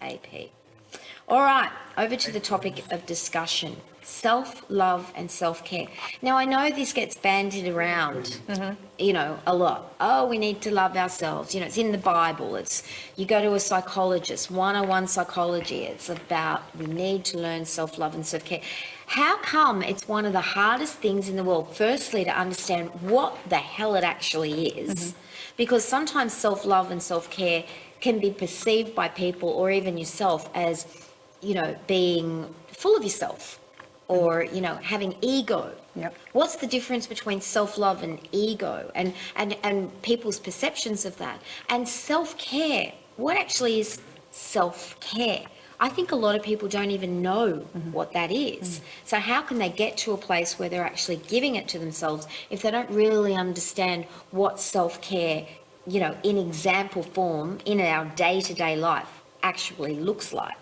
AP. All right, over to the topic of discussion. Self-love and self-care. Now, I know this gets bandied around, a lot. Oh, we need to love ourselves. It's in the Bible. You go to a psychologist, 101 psychology. It's about we need to learn self-love and self-care. How come it's one of the hardest things in the world, firstly, to understand what the hell it actually is? Because sometimes self-love and self-care can be perceived by people or even yourself as, being full of yourself. Or, having ego. Yep. What's the difference between self-love and ego and people's perceptions of that? And self-care, what actually is self-care? I think a lot of people don't even know what that is. So how can they get to a place where they're actually giving it to themselves if they don't really understand what self-care, in example form in our day-to-day life actually looks like?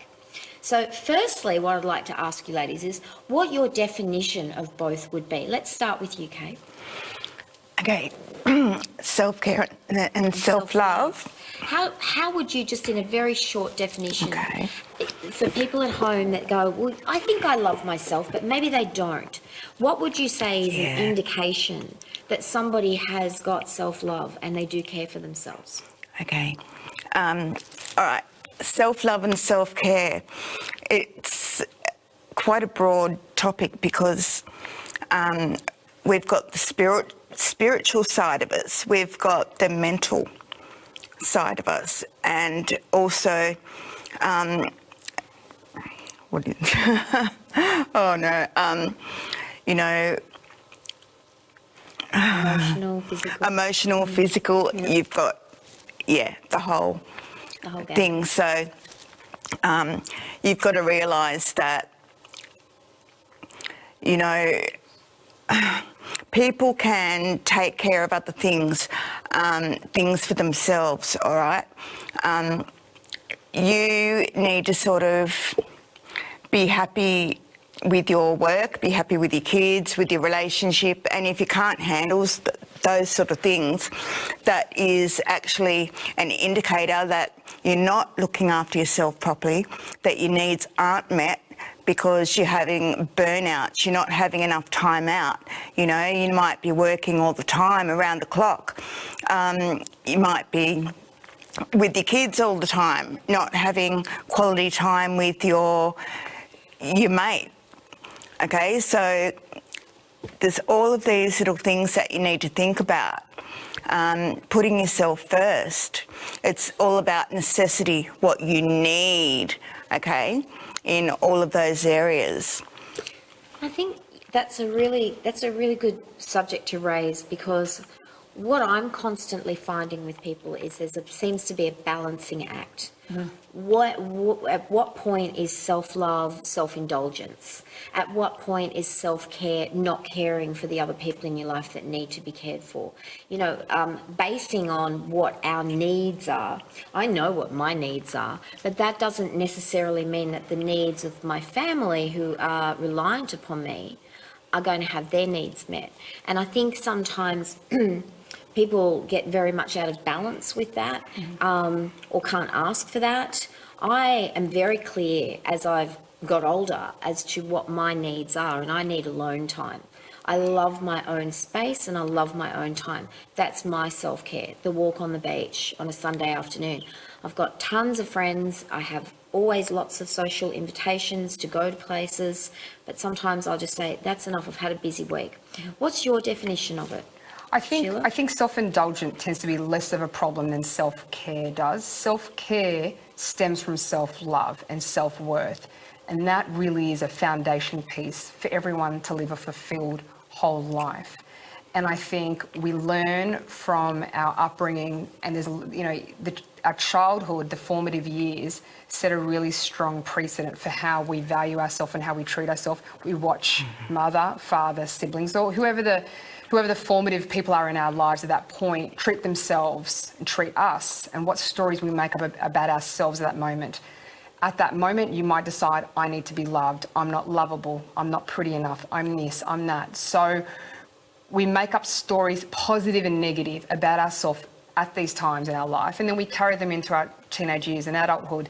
So firstly, what I'd like to ask you ladies is what your definition of both would be. Let's start with you, Kate. Okay, self-care and self-love. How would you, just in a very short definition, for people at home that go, well, I think I love myself, but maybe they don't. What would you say is an indication that somebody has got self-love and they do care for themselves? Okay, all right. Self-love and self-care, it's quite a broad topic because we've got the spiritual side of us, we've got the mental side of us, and also emotional, physical. You've got the whole thing. So you've got to realise that, people can take care of other things for themselves, all right? You need to sort of be happy with your work, be happy with your kids, with your relationship, and if you can't handle those sort of things, that is actually an indicator that you're not looking after yourself properly, that your needs aren't met because you're having burnouts, you're not having enough time out. You might be working all the time around the clock. You might be with your kids all the time, not having quality time with your mate. Okay, so there's all of these little things that you need to think about. Putting yourself first. It's all about necessity, what you need, okay, in all of those areas. I think that's a really good subject to raise, because what I'm constantly finding with people is seems to be a balancing act. At what point is self-love self-indulgence? At what point is self-care not caring for the other people in your life that need to be cared for? Basing on what our needs are. I know what my needs are, but that doesn't necessarily mean that the needs of my family who are reliant upon me are going to have their needs met. And I think sometimes people get very much out of balance with that, or can't ask for that. I am very clear as I've got older as to what my needs are, and I need alone time. I love my own space and I love my own time. That's my self-care, the walk on the beach on a Sunday afternoon. I've got tons of friends. I have always lots of social invitations to go to places, but sometimes I'll just say, that's enough, I've had a busy week. What's your definition of it? I think self-indulgent tends to be less of a problem than self-care does. Self-care stems from self-love and self-worth, and that really is a foundation piece for everyone to live a fulfilled whole life. And I think we learn from our upbringing, and there's, our childhood, the formative years, set a really strong precedent for how we value ourselves and how we treat ourselves. We watch mother, father, siblings, or whoever the formative people are in our lives at that point treat themselves and treat us, and what stories we make up about ourselves at that moment. At that moment, you might decide, I need to be loved. I'm not lovable. I'm not pretty enough. I'm this, I'm that. So we make up stories, positive and negative, about ourselves at these times in our life, and then we carry them into our teenage years and adulthood.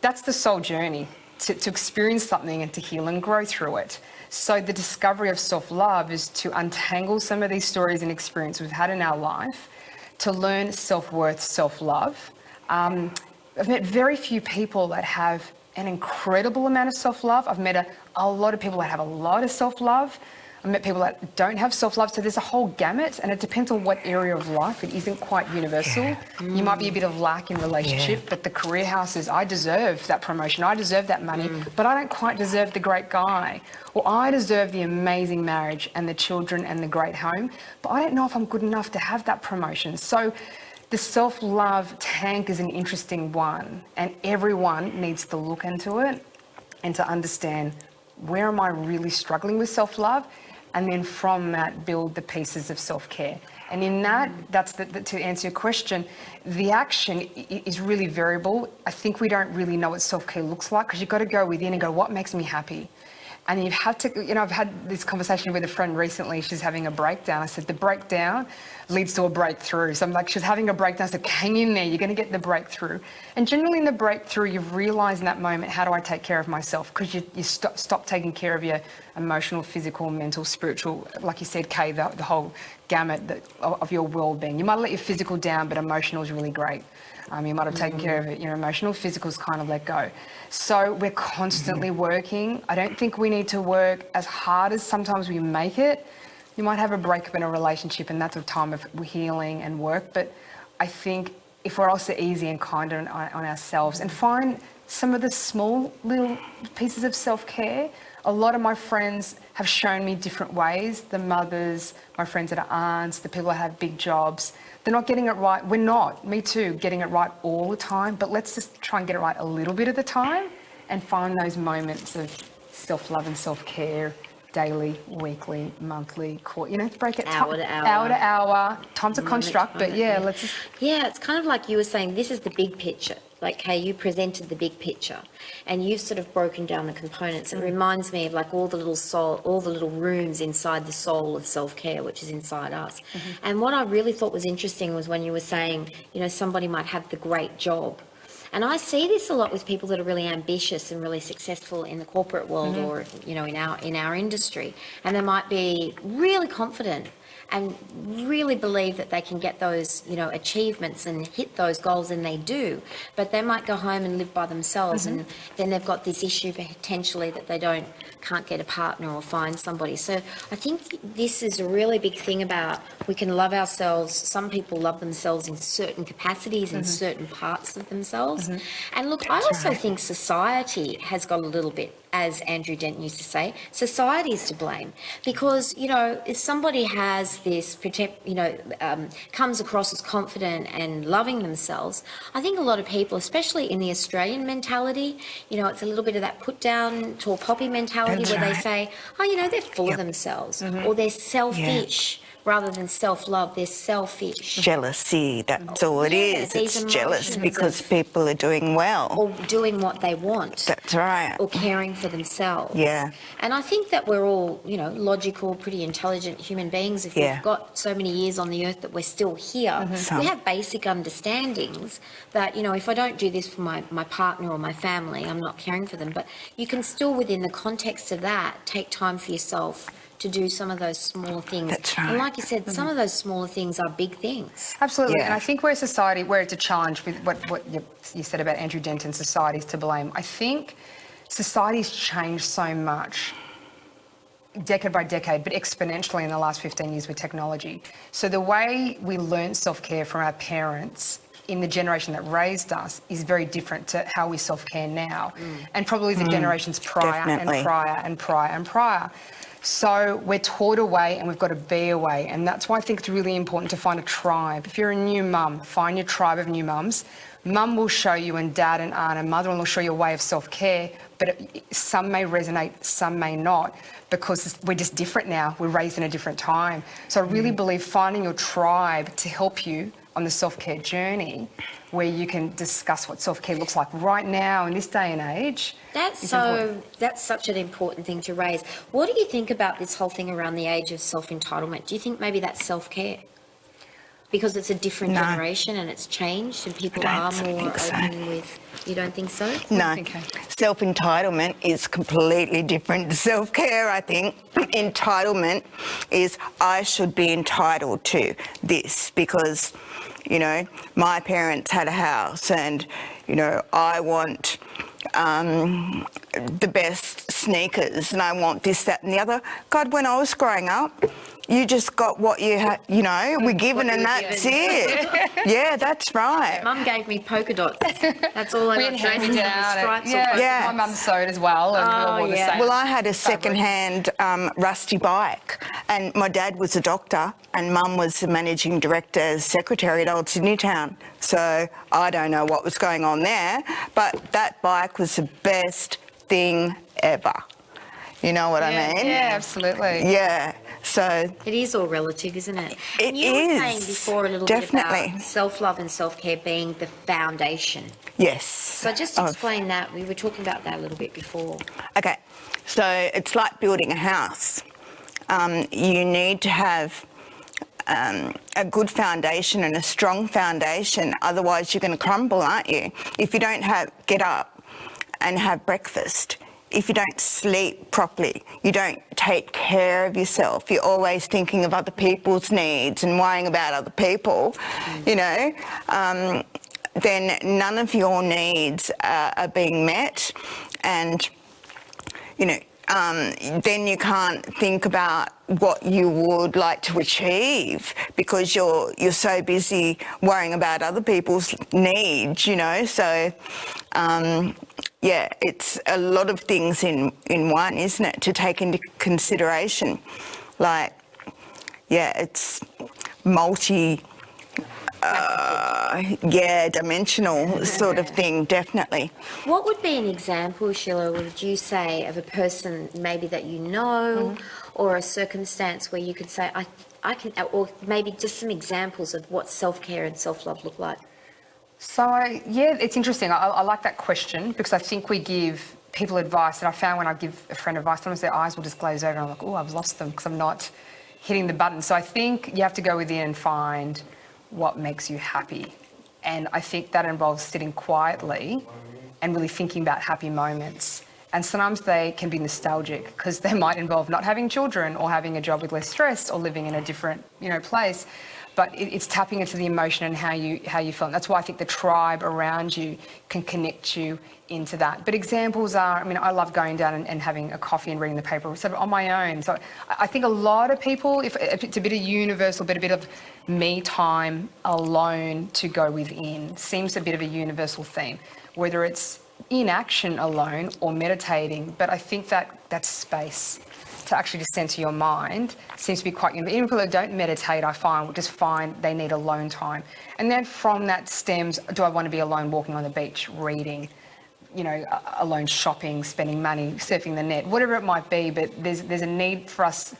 that's the soul journey, to experience something and to heal and grow through it. So the discovery of self-love is to untangle some of these stories and experiences we've had in our life, to learn self-worth, self-love. I've met very few people that have an incredible amount of self-love. I've met a lot of people that have a lot of self-love. I've met people that don't have self-love. So there's a whole gamut, and it depends on what area of life. It isn't quite universal. Yeah. You might be a bit of lack in relationship, but the career house is, I deserve that promotion, I deserve that money, but I don't quite deserve the great guy. Or I deserve the amazing marriage and the children and the great home, but I don't know if I'm good enough to have that promotion. So the self-love tank is an interesting one, and everyone needs to look into it and to understand, where am I really struggling with self-love? And then from that, build the pieces of self-care. And in that, that's to answer your question, the action is really variable. I think we don't really know what self-care looks like, because you've got to go within and go, what makes me happy? And you've had to, I've had this conversation with a friend recently. She's having a breakdown. I said, the breakdown leads to a breakthrough. So I'm like, she's having a breakdown. I said, hang in there, you're going to get the breakthrough. And generally in the breakthrough, you realise in that moment, how do I take care of myself? Because you stop taking care of your emotional, physical, mental, spiritual, like you said, Kay, the whole gamut of your well-being. You might let your physical down, but emotional is really great. You might have taken care of it. Your emotional, physical's kind of let go. So we're constantly working. I don't think we need to work as hard as sometimes we make it. You might have a breakup in a relationship, and that's a time of healing and work. But I think if we're also easy and kind on ourselves, and find some of the small little pieces of self-care. A lot of my friends have shown me different ways. The mothers, my friends that are aunts, the people that have big jobs, they're not getting it right. We're not, me too, getting it right all the time, but let's just try and get it right a little bit at a time and find those moments of self-love and self-care, daily, weekly, monthly, break it hour to hour. Time's a construct, but let's just... Yeah, it's kind of like you were saying, this is the big picture. Like, hey, you presented the big picture and you've sort of broken down the components. It reminds me of like all the little rooms inside the soul of self-care, which is inside us. And what I really thought was interesting was when you were saying, somebody might have the great job. And I see this a lot with people that are really ambitious and really successful in the corporate world or, in our industry. And they might be really confident and really believe that they can get those, achievements and hit those goals, and they do. But they might go home and live by themselves, and then they've got this issue potentially that they can't get a partner or find somebody. So I think this is a really big thing about, we can love ourselves. Some people love themselves in certain capacities and certain parts of themselves. And look, I also think society has got a little bit, as Andrew Denton used to say, society is to blame. Because, if somebody has this, comes across as confident and loving themselves, I think a lot of people, especially in the Australian mentality, it's a little bit of that put down tall poppy mentality. That's where they say, they're full of themselves, or they're selfish. Rather than self-love, they're selfish. Jealousy, that's all it is. It's jealous because people are doing well. Or doing what they want. That's right. Or caring for themselves. Yeah. And I think that we're all, logical, pretty intelligent human beings. If we've got so many years on the earth that we're still here, we have basic understandings that, if I don't do this for my partner or my family, I'm not caring for them. But you can still, within the context of that, take time for yourself to do some of those smaller things. That's right. And like you said, some of those smaller things are big things. Absolutely. And I think we're a society where it's a challenge with what you said about Andrew Denton, society's to blame. I think society's changed so much, decade by decade, but exponentially in the last 15 years with technology. So the way we learn self-care from our parents in the generation that raised us is very different to how we self-care now. And probably the generations prior and prior. So we're taught a way and we've got to be a way. And that's why I think it's really important to find a tribe. If you're a new mum, find your tribe of new mums. Mum will show you, and dad and aunt and mother will show you a way of self-care, but some may resonate, some may not, because we're just different now. We're raised in a different time. So I really believe finding your tribe to help you on the self-care journey, where you can discuss what self-care looks like right now in this day and age. That's such an important thing to raise. What do you think about this whole thing around the age of self-entitlement? Do you think maybe that's self-care? Because it's a different generation and it's changed and people are more open with You don't think so? No. Okay. Self-entitlement is completely different to self-care, I think. Entitlement is I should be entitled to this because, you know, my parents had a house and, you know, I want the best sneakers and I want this, that and the other. God, when I was growing up, you just got what you had, you know, we're given and that's it. Yeah, that's right. Mum gave me polka dots. That's all I We got. handed it out. Stripes or Yeah, polka Yeah. my mum sewed as well, and we all wore the yeah. same. Well, I had a second-hand rusty bike and my dad was a doctor and mum was the managing director secretary at Old Sydney Town. So I don't know what was going on there, but that bike was the best thing ever. You know what I mean? Yeah, absolutely. Yeah. So It is all relative, isn't it? It And you were saying is, before a little definitely. bit about self-love and self-care being the foundation. yes. So just of- explain that. We were talking about that a little bit before. Okay, so it's like building a house. You need to have a good foundation and a strong foundation, otherwise you're going to crumble, aren't you? If you don't get up and have breakfast, if you don't sleep properly, you don't take care of yourself, you're always thinking of other people's needs and worrying about other people, you know, then none of your needs are being met and, you know, then you can't think about what you would like to achieve because you're so busy worrying about other people's needs, you know. So, yeah, it's a lot of things in one, isn't it, to take into consideration. Like, yeah, it's dimensional sort of thing, definitely. What would be an example, Sheila, would you say, of a person maybe that you know or a circumstance where you could say, I can, or maybe just some examples of what self-care and self-love look like? So, yeah, it's interesting. I like that question because I think we give people advice, and I found when I give a friend advice, sometimes their eyes will just glaze over and I'm like, oh, I've lost them because I'm not hitting the button. So I think you have to go within and find what makes you happy. And I think that involves sitting quietly and really thinking about happy moments. And sometimes they can be nostalgic because they might involve not having children or having a job with less stress or living in a different, you know, place. But it's tapping into the emotion and how you feel. And that's why I think the tribe around you can connect you into that. But examples are, I mean, I love going down and having a coffee and reading the paper sort of on my own. So I think a lot of people, if it's a bit of universal, but a bit of me time alone to go within, seems a bit of a universal theme, whether it's inaction alone or meditating. But I think that space to actually just center your mind seems to be quite unique. Even people that don't meditate, I find, will just find they need alone time. And then from that stems, do I want to be alone walking on the beach, reading, you know, alone shopping, spending money, surfing the net, whatever it might be. But there's a need for us,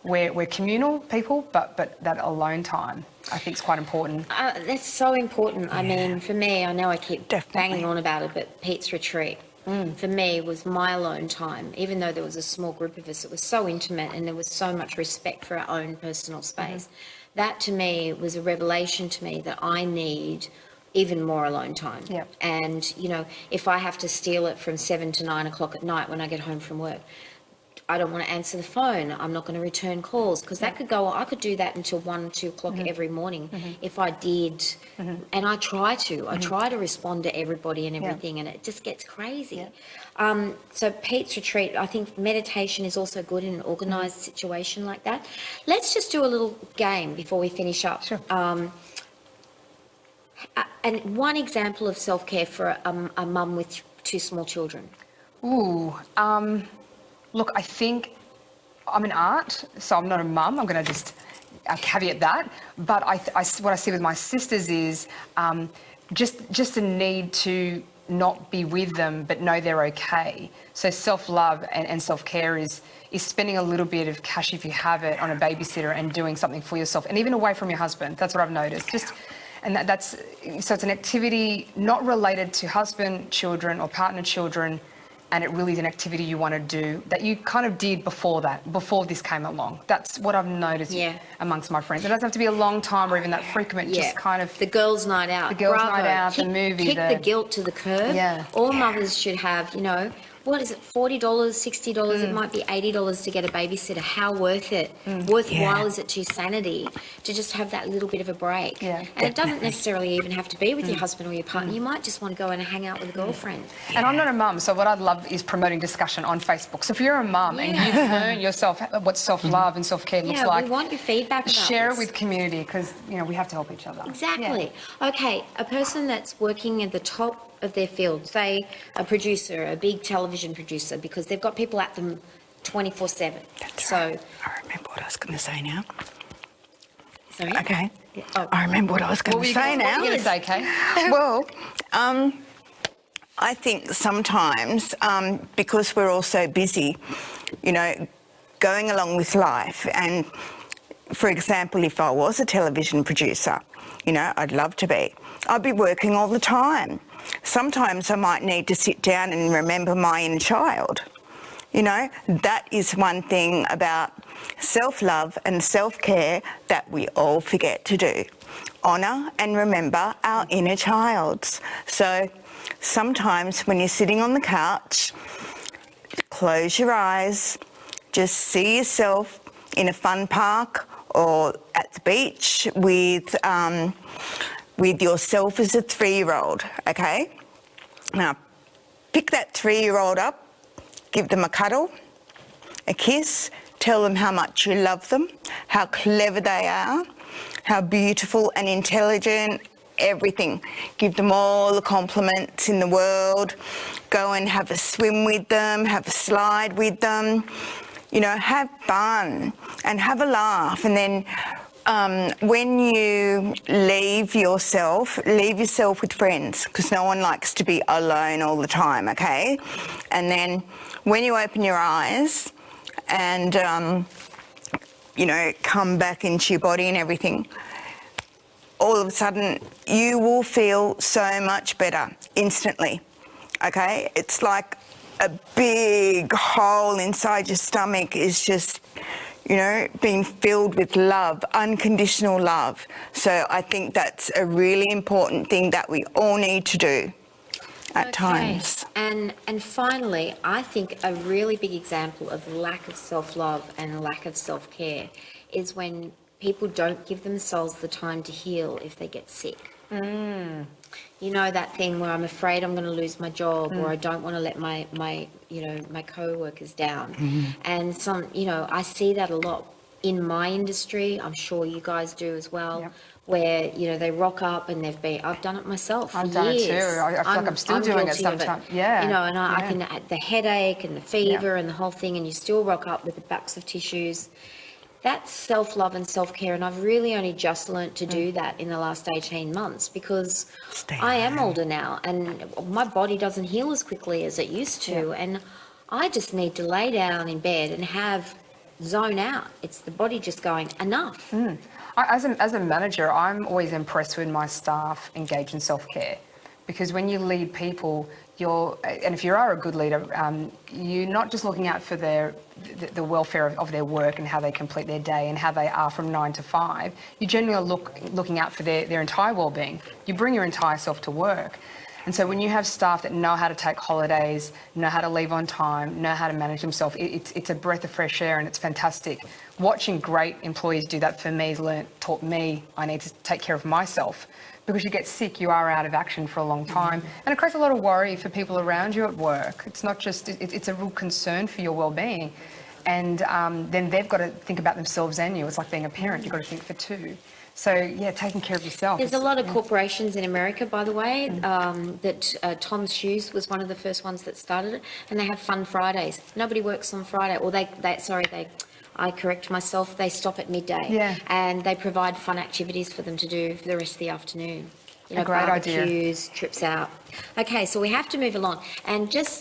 we're communal people, but that alone time I think is quite important. That's so important. I mean, for me, I know I keep banging on about it, but Pete's retreat, for me, was my alone time. Even though there was a small group of us, it was so intimate and there was so much respect for our own personal space. That to me was a revelation to me that I need even more alone time. Yep. And, you know, if I have to steal it from 7 to 9 o'clock at night when I get home from work, I don't want to answer the phone. I'm not going to return calls because that could go on. I could do that until 1, 2 o'clock every morning if I did. And I try to. I try to respond to everybody and everything, and it just gets crazy. So Pete's retreat, I think meditation is also good in an organised situation like that. Let's just do a little game before we finish up. Sure. And one example of self-care for a mum with 2 small children. Ooh, look, I think I'm an aunt, so I'm not a mum. I'm going to just caveat that. But what I see with my sisters is just a need to not be with them, but know they're okay. So self-love and self-care is spending a little bit of cash if you have it on a babysitter and doing something for yourself, and even away from your husband. That's what I've noticed. So it's an activity not related to husband, children, or partner children, and it really is an activity you want to do that you kind of did before this came along. That's what I've noticed amongst my friends. It doesn't have to be a long time or even that frequent, just kind of... The girls' night out. The girls' night out, the movie. Kick the guilt to the curb. Yeah. All mothers should have, what is it, $40, $60, it might be $80 to get a babysitter. How worth it? Worthwhile is it to your sanity to just have that little bit of a break? Yeah, and it doesn't necessarily even have to be with your husband or your partner. You might just want to go and hang out with a girlfriend. And I'm not a mum, so what I'd love is promoting discussion on Facebook. So if you're a mum and you've learned yourself what self-love and self-care looks like, we want your feedback about share this. it with community because, we have to help each other. Exactly. Okay, a person that's working at the top of their field, say a producer, a big television producer, because they've got people at them 24/7. That's so, right. I remember what I was going to say now. Sorry? Okay. Yeah. Oh. I remember what I was going to say now. What were you going to say, Kay? Well, I think sometimes because we're all so busy, going along with life, and for example, if I was a television producer, I'd love to be, I'd be working all the time. Sometimes I might need to sit down and remember my inner child. That is one thing about self-love and self-care that we all forget to do. Honour and remember our inner childs. So sometimes when you're sitting on the couch, close your eyes, just see yourself in a fun park or at the beach with yourself as a 3-year-old, okay? Now, pick that 3-year-old up, give them a cuddle, a kiss, tell them how much you love them, how clever they are, how beautiful and intelligent, everything. Give them all the compliments in the world. Go and have a swim with them, have a slide with them. Have fun and have a laugh. And then when you leave yourself with friends, because no one likes to be alone all the time, okay? And then when you open your eyes and, come back into your body and everything, all of a sudden you will feel so much better instantly, okay? It's like a big hole inside your stomach is just, being filled with love, unconditional love. So I think that's a really important thing that we all need to do at times. And finally, I think a really big example of lack of self-love and lack of self-care is when people don't give themselves the time to heal if they get sick. That thing where I'm afraid I'm going to lose my job, or I don't want to let my co-workers down. And I see that a lot in my industry. I'm sure you guys do as well. Where they rock up and I've done it myself. I've done it too. I feel like I'm still doing it guilty of sometimes. Yeah. And I can the headache and the fever and the whole thing, and you still rock up with the backs of tissues. That's self-love and self-care, and I've really only just learnt to do that in the last 18 months because I am older now and my body doesn't heal as quickly as it used to, and I just need to lay down in bed and zone out. It's the body just going, enough. As a manager, I'm always impressed when my staff engage in self-care, because when you lead people, and if you are a good leader, you're not just looking out for the welfare of their work and how they complete their day and how they are from 9 to 5. You generally are looking out for their entire well-being. You bring your entire self to work. And so when you have staff that know how to take holidays, know how to leave on time, know how to manage themselves, it's a breath of fresh air and it's fantastic. Watching great employees do that for me taught me I need to take care of myself. Because you get sick, you are out of action for a long time. And it creates a lot of worry for people around you at work. It's not just, it's a real concern for your well-being. And then they've got to think about themselves and you. It's like being a parent, you've got to think for two. So, taking care of yourself. There's a lot of corporations in America, by the way, that Tom's Shoes was one of the first ones that started it, and they have fun Fridays. Nobody works on Friday, or I correct myself, they stop at midday. Yeah. And they provide fun activities for them to do for the rest of the afternoon. A great idea. Barbecues, trips out. Okay, so we have to move along. And just